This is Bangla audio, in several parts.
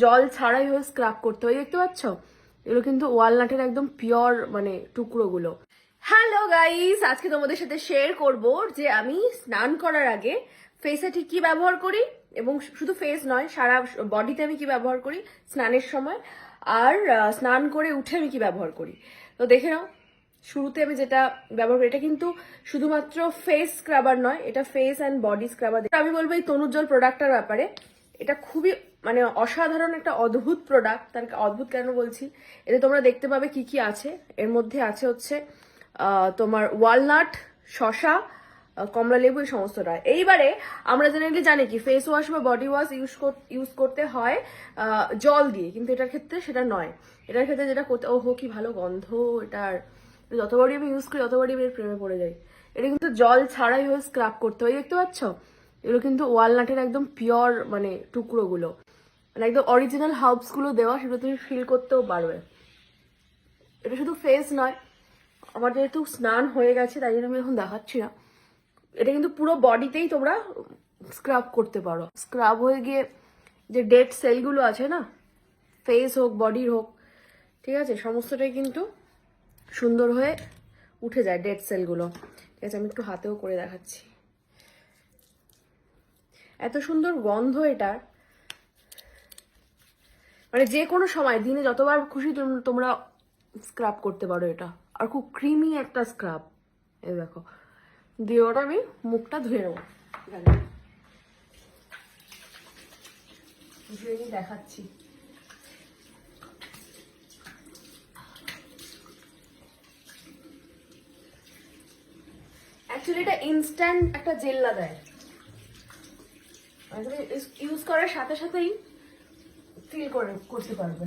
জল ছাড়াই হয়ে স্ক্রাব করতে হয়, দেখতে পাচ্ছ? এগুলো কিন্তু ওয়ালনাটের একদম পিওর মানে টুকরোগুলো। হ্যালো গাইস, আজকে তোমাদের সাথে শেয়ার করব যে আমি স্নান করার আগে ফেসে ঠিক কি ব্যবহার করি, এবং শুধু ফেস নয় সারা বডিতে আমি কি ব্যবহার করি স্নানের সময়, আর স্নান করে উঠে আমি কি ব্যবহার করি। তো দেখে নাও, শুরুতে আমি যেটা ব্যবহার করি, এটা কিন্তু শুধুমাত্র ফেস স্ক্রাবার নয়, এটা ফেস অ্যান্ড বডি স্ক্রাবার। আমি বলবো এই তনুজ্জ্বল প্রোডাক্টটার ব্যাপারে, এটা খুবই মানে অসাধারণ একটা অদ্ভুত প্রোডাক্ট। তার অদ্ভুত কেন বলছি, এতে তোমরা দেখতে পাবে কি কি আছে। এর মধ্যে আছে হচ্ছে তোমার ওয়ালনাট, শসা, কমলা লেবু, এই সমস্তটা। এইবারে আমরা জেনারেলি জানি কি ফেস ওয়াশ বা বডি ওয়াশ ইউজ করতে হয় জল দিয়ে, কিন্তু এটার ক্ষেত্রে সেটা নয়। এটার ক্ষেত্রে যেটা করতে, ওহো কি ভালো গন্ধ এটার, যতবারই আমি ইউজ করি ততবারই আমি এর প্রেমে পড়ে যাই। এটা কিন্তু জল ছাড়াই হয়ে স্ক্রাব করতে হয়, দেখতে পাচ্ছ? এগুলো কিন্তু ওয়ালনাটের একদম পিওর মানে টুকরোগুলো, মানে একদম অরিজিনাল হার্বস গুলো দেওয়া, সেগুলো তুমি ফিল করতেও পারবে। এটা শুধু ফেস নয়, আমার যেহেতু স্নান হয়ে গেছে তাই জন্য আমি এখন দেখাচ্ছি না, এটা কিন্তু পুরো বডিতেই তোমরা স্ক্রাব করতে পারো। স্ক্রাব হয়ে গিয়ে যে ডেড সেলগুলো আছে না, ফেস হোক বডির হোক, ঠিক আছে, সমস্তটাই কিন্তু সুন্দর হয়ে উঠে যায় ডেড সেলগুলো। ঠিক আছে, আমি একটু হাতেও করে দেখাচ্ছি। এত সুন্দর গন্ধ এটার, মানে যে কোনো সময় দিনে যতবার খুশি তোমরা স্ক্রাব করতে পারো এটা। আর খুব ক্রিমি একটা স্ক্রাব। এই দেখো, দিয়ে ওটা আমি মুখটা ধুয়ে নেবো, ধুয়ে নিয়ে দেখাচ্ছি। অ্যাকচুয়ালি এটা ইনস্ট্যান্ট একটা জেল্লা দেয়, ইউজ করার সাথে সাথেই ফিল করতে পারবে।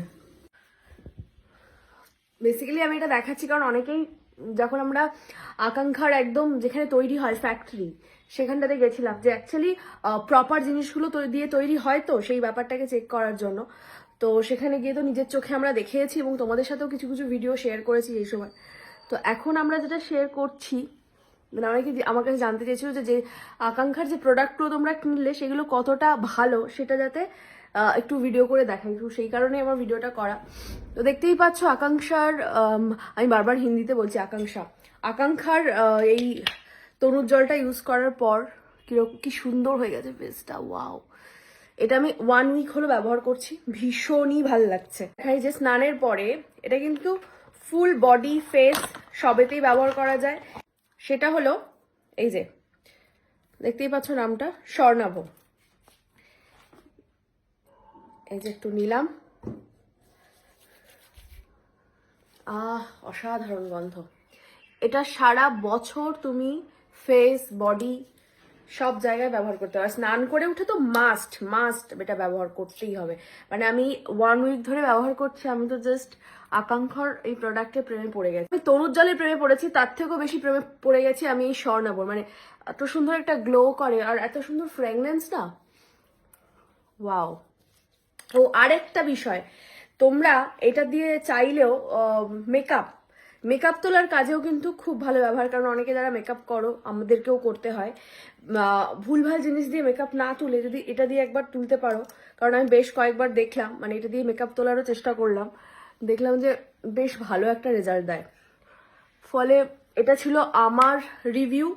বেসিক্যালি আমি এটা দেখাচ্ছি কারণ অনেকেই, যখন আমরা আকাঙ্ক্ষার একদম যেখানে তৈরি হয় ফ্যাক্টরি, সেখানটাতে গেছিলাম যে অ্যাকচুয়ালি প্রপার জিনিসগুলো দিয়ে তৈরি হয়, তো সেই ব্যাপারটাকে চেক করার জন্য। তো সেখানে গিয়ে তো নিজের চোখে আমরা দেখেছি এবং তোমাদের সাথেও কিছু কিছু ভিডিও শেয়ার করেছি এই সময়। তো এখন আমরা যেটা শেয়ার করছি, মানে অনেকে আমার কাছে জানতে চেয়েছিল যে আকাঙ্ক্ষার যে প্রোডাক্টগুলো তোমরা কিনলে সেগুলো কতটা ভালো, সেটা যাতে একটু ভিডিও করে দেখাই, তো সেই কারণে আমার ভিডিওটা করা। তো দেখতেই পাচ্ছ আকাঙ্ক্ষার, আমি বারবার হিন্দিতে বলছি আকাঙ্ক্ষার এই তনুর জলটা ইউজ করার পর কি সুন্দর হয়ে গেছে ফেসটা, ওয়াও। এটা আমি 1 উইক হলো ব্যবহার করছি, ভীষণই ভালো লাগছে। এই যে স্নানের পরে এটা কিন্তু ফুল বডি ফেস সবেতেই ব্যবহার করা যায়। সেটা হলো এই যে দেখতেই পাচ্ছ নামটা, স্বর্ণাভ। এই যে একটু নিলাম, অসাধারণ গন্ধ। এটা সারা বছর তুমি ফেস বডি সব জায়গায় ব্যবহার করতে পারো। স্নান করে উঠে তো মাস্ট এটা ব্যবহার করতেই হবে। মানে আমি 1 উইক ধরে ব্যবহার করছি, আমি তো জাস্ট আকাঙ্ক্ষার এই প্রোডাক্টের প্রেমে পড়ে গেছি। আমি তনুর জলের প্রেমে পড়েছি, তার থেকেও বেশি প্রেমে পড়ে গেছি আমি এই স্বর্ণাভর। মানে এত সুন্দর একটা গ্লো করে আর এত সুন্দর ফ্র্যাগনেন্স না, ওয়াও। ও আরেকটা বিষয়, তোমরা এটা দিয়ে চাইলেও মেকআপ তোলার কাজেও কিন্তু খুব ভালো ব্যবহার। কারণ অনেকে যারা মেকআপ করো, আমাদেরকেও করতে হয়, ভুলভাল জিনিস দিয়ে মেকআপ না তুলে যদি এটা দিয়ে একবার তুলতে পারো। কারণ আমি বেশ কয়েকবার দেখলাম, মানে এটা দিয়ে মেকআপ তোলারও চেষ্টা করলাম, দেখলাম যে বেশ ভালো একটা রেজাল্ট দেয়। ফলে এটা ছিল আমার রিভিউ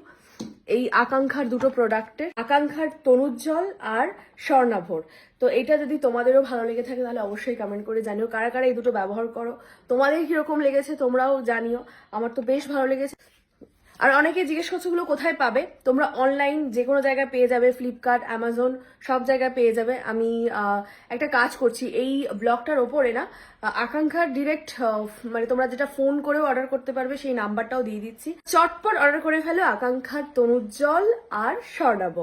এই আকাঙ্ক্ষার দুটো প্রোডাক্টের, আকাঙ্ক্ষার তনুজ্জ্বল আর স্বর্ণাভর। তো এটা যদি তোমাদেরও ভালো লেগে থাকে তাহলে অবশ্যই কমেন্ট করে জানিও কারা কারা এই দুটো ব্যবহার করো, তোমাদের কিরকম লেগেছে তোমরাও জানিও। আমার তো বেশ ভালো লেগেছে। আর অনেকে জিজ্ঞেস করছো গুলো কোথায় পাবে, তোমরা অনলাইন যে কোনো জায়গায় পেয়ে যাবে, ফ্লিপকার্ট, অ্যামাজন সব জায়গায় পেয়ে যাবে। আমি একটা কাজ করছি এই ব্লগটার ওপরে না, আকাঙ্ক্ষার ডিরেক্ট মানে তোমরা যেটা ফোন করেও অর্ডার করতে পারবে সেই নাম্বারটাও দিয়ে দিচ্ছি। চটপট অর্ডার করে ফেলো আকাঙ্ক্ষার তনুজ্জ্বল আর স্বর্ণাভ।